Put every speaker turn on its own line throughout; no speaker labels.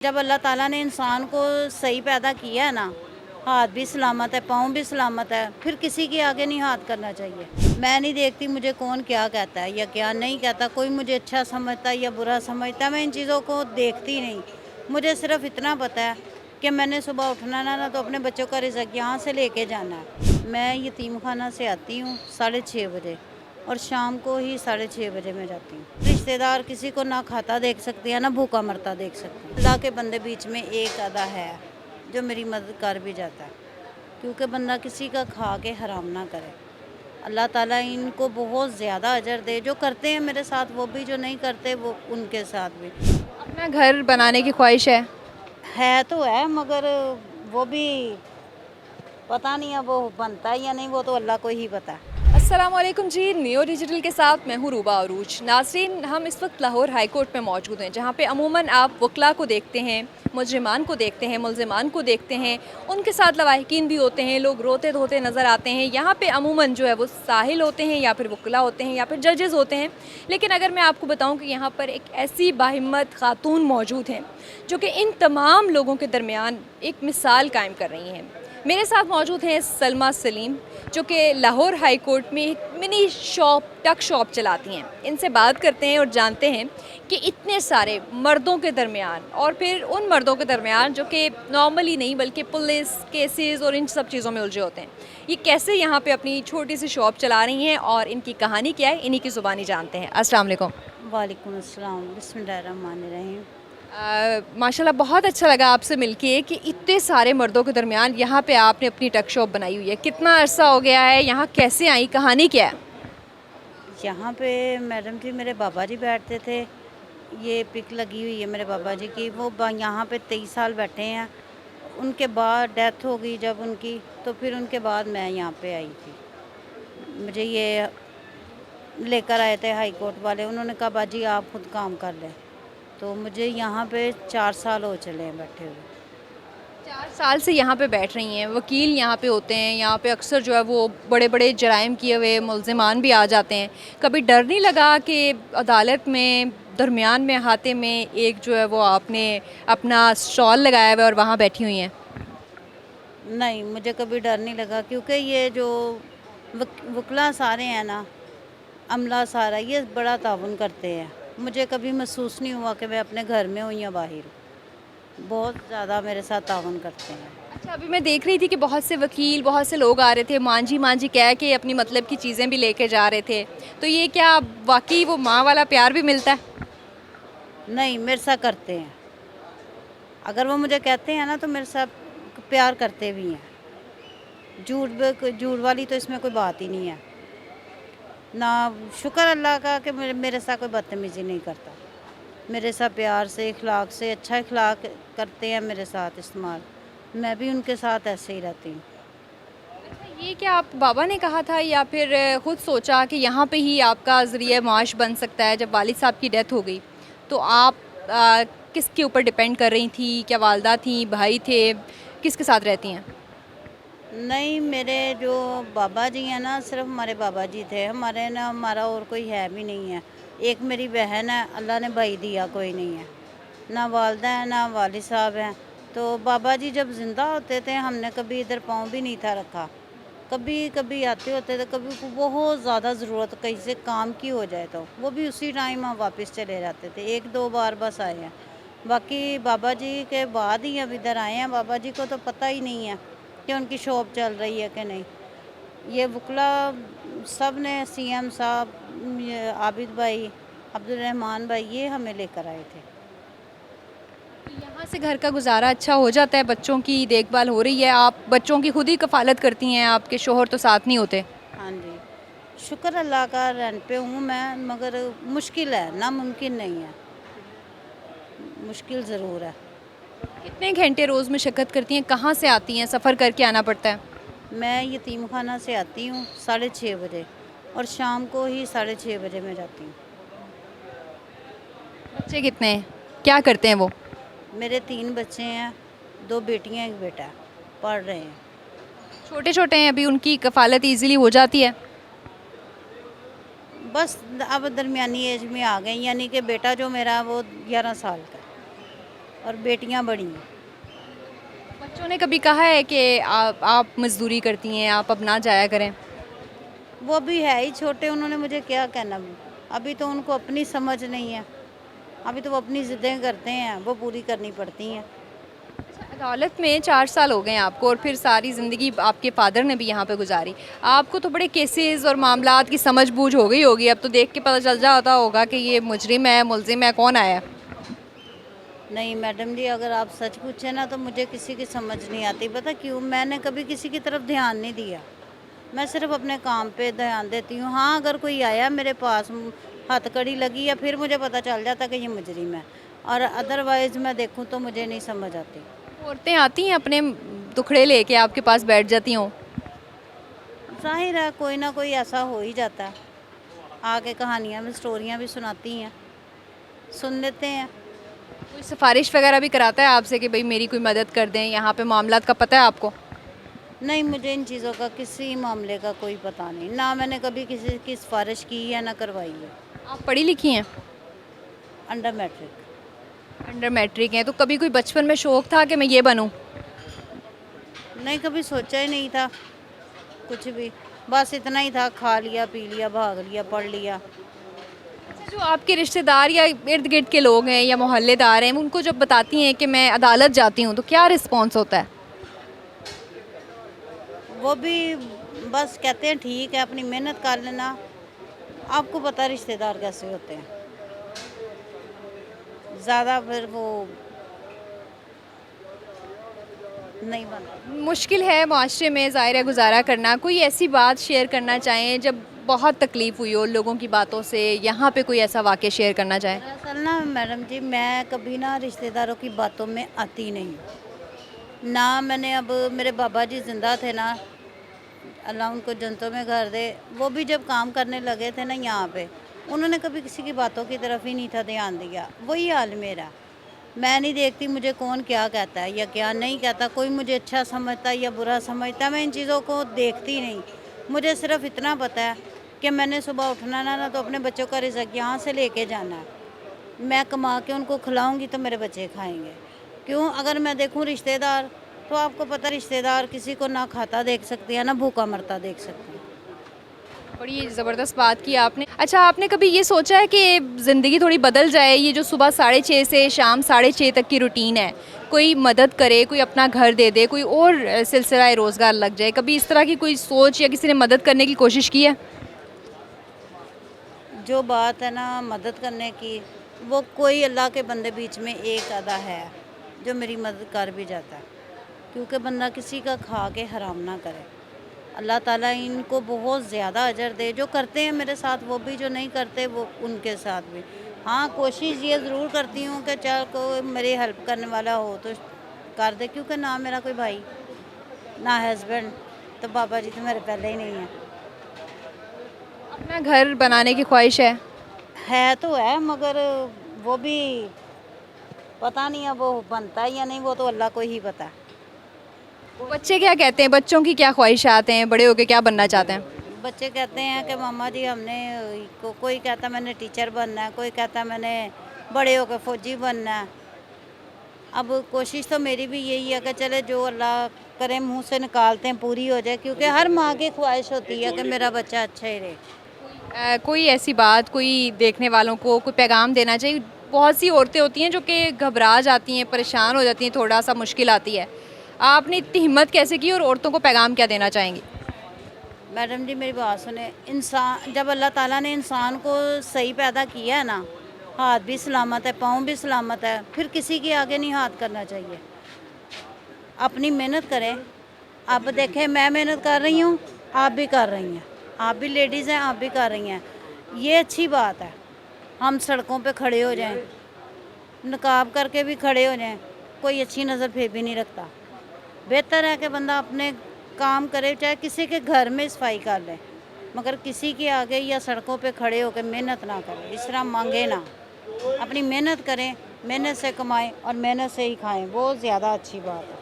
जब अल्लाह ताला ने इंसान को सही पैदा किया है ना, हाथ भी सलामत है, पाँव भी सलामत है, फिर किसी के आगे नहीं हाथ करना चाहिए। मैं नहीं देखती मुझे कौन क्या कहता है या क्या नहीं कहता, कोई मुझे अच्छा समझता है या बुरा समझता है, मैं इन चीज़ों को देखती नहीं। मुझे सिर्फ इतना पता है कि मैंने सुबह उठना ना तो अपने बच्चों का रिज़्क यहाँ से लेके जाना है। मैं यतीम खाना से आती हूँ 6:30 बजे और शाम को ही 6:30 बजे मैं जाती हूँ। रिश्तेदार किसी को ना खाता देख सकते हैं ना भूखा मरता देख सकते हैं। अल्लाह के बंदे बीच में एक आधा है जो मेरी मदद कर भी जाता है, क्योंकि बंदा किसी का खा के हराम ना करे। अल्लाह ताला इनको बहुत ज़्यादा अजर दे, जो करते हैं मेरे साथ वो भी, जो नहीं करते वो उनके साथ भी।
अपना घर बनाने की ख्वाहिश
है तो है, मगर वो भी पता नहीं है वो बनता है या नहीं, वो तो अल्लाह को ही पता है।
अस्सलाम वालेकुम जी। नियो डिजिटल के साथ मैं हूँ रूबा अरूज। नाज़रीन, हम इस वक्त लाहौर हाई कोर्ट में मौजूद हैं, जहाँ पे अमूमन आप वकला को देखते हैं, मुजरिमान को देखते हैं, मुल्ज़िमान को देखते हैं, उनके साथ लवाहिकीन भी होते हैं, लोग रोते धोते नज़र आते हैं। यहाँ पे अमूमन जो है वो साहिल होते हैं या फिर वकला होते हैं या फिर जजेस होते हैं। लेकिन अगर मैं आपको बताऊँ कि यहाँ पर एक ऐसी बाहिम्मत खातून मौजूद हैं जो कि इन तमाम लोगों के दरमियान एक मिसाल कायम कर रही हैं। मेरे साथ मौजूद हैं सलमा सलीम, जो कि लाहौर हाई कोर्ट में एक मिनी शॉप, टक शॉप चलाती हैं। इनसे बात करते हैं और जानते हैं कि इतने सारे मर्दों के दरमियान और फिर उन मर्दों के दरमियान जो कि नॉर्मली नहीं बल्कि पुलिस केसेस और इन सब चीज़ों में उलझे होते हैं, ये कैसे यहाँ पे अपनी छोटी सी शॉप चला रही हैं और इनकी कहानी क्या है, इन्हीं की ज़ुबानी जानते हैं। अस्सलाम वालेकुम।
वालेकुम अस्सलाम, बिस्मिल्लाहिर्रहमानिर्रहीम।
माशाल्लाह, बहुत अच्छा लगा आपसे मिलके कि इतने सारे मर्दों के दरमियान यहाँ पे आपने अपनी टक शॉप बनाई हुई है। कितना अरसा हो गया है, यहाँ कैसे आई, कहानी क्या है?
यहाँ पे मैडम जी मेरे बाबा जी बैठते थे। ये पिक लगी हुई है मेरे बाबा जी की। वो यहाँ पे 23 साल बैठे हैं। उनके बाद डेथ हो गई जब उनकी, तो फिर उनके बाद मैं यहाँ पे आई थी। मुझे ये लेकर आए थे हाई कोर्ट वाले, उन्होंने कहा बाजी आप खुद काम कर लें। तो मुझे यहाँ पे 4 साल हो चले हैं बैठे हुए।
4 साल से यहाँ पे बैठ रही हैं, वकील यहाँ पे होते हैं, यहाँ पे अक्सर जो है वो बड़े बड़े जराइम किए हुए मुल्ज़िमान भी आ जाते हैं। कभी डर नहीं लगा कि अदालत में दरमियान में अहाते में एक जो है वो आपने अपना स्टॉल लगाया हुआ है और वहाँ बैठी हुई हैं?
नहीं, मुझे कभी डर नहीं लगा, क्योंकि ये जो वकला सारे हैं ना, अमला सारा, ये बड़ा ताउन करते हैं। मुझे कभी महसूस नहीं हुआ कि मैं अपने घर में हूँ या बाहर हूँ। बहुत ज़्यादा मेरे साथ ताउन करते हैं।
अच्छा, अभी मैं देख रही थी कि बहुत से वकील, बहुत से लोग आ रहे थे, मांझी मांझी कह के अपनी मतलब की चीज़ें भी लेके जा रहे थे। तो ये क्या वाकई वो माँ वाला प्यार भी मिलता है?
नहीं, मेरे साथ करते हैं। अगर वो मुझे कहते हैं ना तो मेरे साथ प्यार करते भी हैं। झूठ वाली तो इसमें कोई बात ही नहीं है। ना, शुक्र अल्लाह का कि मेरे साथ कोई बदतमीज़ी नहीं करता। मेरे साथ प्यार से, इखलाक से, अच्छा इखलाक करते हैं मेरे साथ इस्तेमाल। मैं भी उनके साथ ऐसे ही रहती हूँ।
अच्छा, ये क्या आप बाबा ने कहा था या फिर खुद सोचा कि यहाँ पे ही आपका ज़रिया माश बन सकता है? जब वालिद साहब की डेथ हो गई तो आप किसके ऊपर डिपेंड कर रही थी? क्या वालदा थी, भाई थे, किसके साथ रहती हैं?
नहीं, मेरे जो बाबा जी हैं ना, सिर्फ हमारे बाबा जी थे। हमारे ना, हमारा और कोई है भी नहीं है। एक मेरी बहन है, अल्लाह ने भाई दिया कोई नहीं है। ना वालदा है ना वालिद साहब हैं। तो बाबा जी जब ज़िंदा होते थे हमने कभी इधर पाँव भी नहीं था रखा। कभी कभी आते होते थे, कभी को बहुत ज़्यादा ज़रूरत कहीं से काम की हो जाए तो वो भी उसी टाइम हम वापस चले जाते थे। 1-2 बार बस आए हैं। बाकी बाबा जी के बाद ही अब इधर आए हैं। बाबा जी को तो पता ही नहीं है कि उनकी शॉप चल रही है कि नहीं। ये वकला सब ने, सीएम साहब, ये आबिद भाई, अब्दुल रहमान भाई, ये हमें लेकर आए थे।
यहाँ से घर का गुजारा अच्छा हो जाता है, बच्चों की देखभाल हो रही है, आप बच्चों की खुद ही कफ़ालत करती हैं, आपके शोहर तो साथ नहीं होते?
हाँ जी, शुक्र अल्लाह का, रेंट पे हूँ मैं, मगर मुश्किल है, नामुमकिन नहीं है, मुश्किल ज़रूर है।
कितने घंटे रोज़ मशक्क़त करती हैं, कहाँ से आती हैं, सफ़र करके आना पड़ता है?
मैं यतीम खाना से आती हूँ 6:30 बजे और शाम को ही 6:30 बजे मैं जाती हूँ।
बच्चे कितने हैं, क्या करते हैं वो?
मेरे 3 बच्चे हैं, 2 बेटियाँ 1 बेटा है, पढ़ रहे हैं।
छोटे छोटे हैं अभी, उनकी कफ़ालत ईज़िली हो जाती है?
बस अब दरमियानी एज में आ गई, यानी कि बेटा जो मेरा है वो 11 साल का है। और बेटियां बड़ी हैं।
बच्चों ने कभी कहा है कि आप मजदूरी करती हैं, आप अब ना जाया करें?
वो भी है ही छोटे, उन्होंने मुझे क्या कहना। अभी तो उनको अपनी समझ नहीं है, अभी तो वो अपनी ज़िद्दें करते हैं, वो पूरी करनी पड़ती हैं।
अदालत में 4 साल हो गए हैं आपको और फिर सारी ज़िंदगी आपके फादर ने भी यहाँ पे गुजारी। आपको तो बड़े केसेस और मामलात की समझ बूझ हो गई होगी, अब तो देख के पता चल जाता होगा कि ये मुजरिम है, मुलजिम है, कौन आया है।
नहीं मैडम जी, अगर आप सच पूछे ना तो मुझे किसी की समझ नहीं आती। पता क्यों? मैंने कभी किसी की तरफ ध्यान नहीं दिया, मैं सिर्फ अपने काम पे ध्यान देती हूँ। हाँ, अगर कोई आया मेरे पास, हथकड़ी लगी, या फिर मुझे पता चल जाता कि ये मुजरिम है, और अदरवाइज़ मैं देखूँ तो मुझे नहीं समझ आती।
औरतें आती हैं अपने दुखड़े लेके आपके पास बैठ जाती हों?
ज़ाहिर है कोई ना कोई ऐसा हो ही जाता है, आके कहानियाँ भी, स्टोरियाँ भी सुनाती हैं, सुन लेते हैं।
कोई सिफारिश वगैरह भी कराता है आपसे कि भाई मेरी कोई मदद कर दें, यहाँ पे मामलात का पता है आपको?
नहीं, मुझे इन चीज़ों का, किसी मामले का कोई पता नहीं, ना मैंने कभी किसी की सिफारिश की है ना करवाई है।
आप पढ़ी लिखी हैं?
Under matric.
अंडर मैट्रिक हैं, तो कभी कोई बचपन में शौक़ था कि मैं ये बनूँ?
नहीं, कभी सोचा ही नहीं था कुछ भी, बस इतना ही था, खा लिया, पी लिया, भाग लिया, पढ़ लिया।
जो आपके रिश्तेदार या इर्द गिर्द के लोग हैं या मोहल्लेदार हैं, उनको जब बताती हैं कि मैं अदालत जाती हूँ, तो क्या रिस्पॉन्स होता है?
वो भी बस कहते हैं ठीक है, अपनी मेहनत कर लेना। आपको पता है रिश्तेदार कैसे होते हैं, ज़्यादा फिर वो नहीं बनता।
मुश्किल है माशरे में ज़ाहिर है गुजारा करना। कोई ऐसी बात शेयर करना चाहें जब बहुत तकलीफ़ हुई हो लोगों की बातों से, यहाँ पे कोई ऐसा वाक़या शेयर करना चाहें?
दरअसल ना मैडम जी, मैं कभी ना रिश्तेदारों की बातों में आती नहीं हूँ। ना मैंने, अब मेरे बाबा जी ज़िंदा थे ना, अल्लाह उनको जन्नतों में घर दे, वो भी जब काम करने लगे थे ना यहाँ पे, उन्होंने कभी किसी की बातों की तरफ ही नहीं था ध्यान दिया। वही हाल मेरा, मैं नहीं देखती मुझे कौन क्या कहता है या क्या नहीं कहता, कोई मुझे अच्छा समझता या बुरा समझता, मैं इन चीज़ों को देखती नहीं। मुझे सिर्फ इतना पता है कि मैंने सुबह उठना ना तो अपने बच्चों का रिज़्क यहाँ से लेके जाना है। मैं कमा के उनको खिलाऊंगी तो मेरे बच्चे खाएंगे। क्यों? अगर मैं देखूं रिश्तेदार, तो आपको पता रिश्तेदार किसी को ना खाता देख सकती है ना भूखा मरता देख सकती है।
बड़ी ज़बरदस्त बात की आपने। अच्छा, आपने कभी ये सोचा है कि ज़िंदगी थोड़ी बदल जाए, ये जो सुबह 6:30 से शाम 6:30 तक की रूटीन है, कोई मदद करे, कोई अपना घर दे दे, कोई और सिलसिला रोज़गार लग जाए, कभी इस तरह की कोई सोच या किसी ने मदद करने की कोशिश की है?
जो बात है ना मदद करने की, वो कोई अल्लाह के बंदे बीच में एक आधा है जो मेरी मदद कर भी जाता है, क्योंकि बंदा किसी का खा के हराम ना करे। अल्लाह ताला इनको बहुत ज़्यादा अजर दे, जो करते हैं मेरे साथ वो भी, जो नहीं करते वो उनके साथ भी। हाँ, कोशिश ये ज़रूर करती हूँ कि चल कोई मेरी हेल्प करने वाला हो तो कर दे, क्योंकि ना मेरा कोई भाई ना हस्बैंड, तो पापा जी तो मेरे पहले ही नहीं है।
अपना घर बनाने की ख्वाहिश
है तो है, मगर वो भी पता नहीं है वो बनता है या नहीं, वो तो अल्लाह को ही पता है।
बच्चे क्या कहते हैं, बच्चों की क्या ख्वाहिशात हैं, बड़े होके क्या बनना चाहते हैं?
बच्चे कहते हैं कि मामा जी हमने कोई कहता मैंने टीचर बनना है, कोई कहता मैंने बड़े होकर फौजी बनना है। अब कोशिश तो मेरी भी यही है कि चले जो अल्लाह करे मुंह से निकालते हैं पूरी हो जाए, क्योंकि हर माँ की ख्वाहिश होती है कि मेरा बच्चा अच्छा ही रहे।
कोई ऐसी बात, कोई देखने वालों को कोई पैगाम देना चाहिए? बहुत सी औरतें होती हैं जो कि घबरा जाती हैं, परेशान हो जाती हैं, थोड़ा सा मुश्किल आती है। आपने इतनी हिम्मत कैसे की और औरतों को पैगाम क्या देना चाहेंगी?
मैडम जी मेरी बात सुने, इंसान जब अल्लाह ताला ने इंसान को सही पैदा किया है ना, हाथ भी सलामत है, पाँव भी सलामत है, फिर किसी के आगे नहीं हाथ करना चाहिए। अपनी मेहनत करें। अब देखें, मैं मेहनत कर रही हूँ, आप भी कर रही हैं, आप भी लेडीज़ हैं, आप भी कर रही हैं, ये अच्छी बात है। हम सड़कों पे खड़े हो जाएं, नकाब करके भी खड़े हो जाएं, कोई अच्छी नज़र फिर भी नहीं रखता। बेहतर है कि बंदा अपने काम करे, चाहे किसी के घर में सफाई कर ले, मगर किसी के आगे या सड़कों पे खड़े होकर मेहनत ना करें, इस तरह मांगे ना। अपनी मेहनत करें, मेहनत से कमाएं और मेहनत से ही खाएं, वो ज़्यादा अच्छी बात है।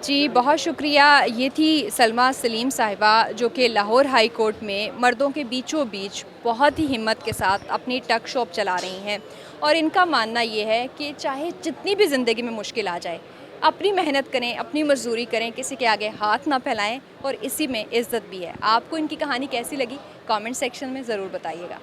जी, बहुत शुक्रिया। ये थी सलमा सलीम साहिबा, जो कि लाहौर हाई कोर्ट में मर्दों के बीचों बीच बहुत ही हिम्मत के साथ अपनी टक शॉप चला रही हैं। और इनका मानना ये है कि चाहे जितनी भी ज़िंदगी में मुश्किल आ जाए, अपनी मेहनत करें, अपनी मज़दूरी करें, किसी के आगे हाथ ना फैलाएं, और इसी में इज़्ज़त भी है। आपको इनकी कहानी कैसी लगी, कमेंट सेक्शन में ज़रूर बताइएगा।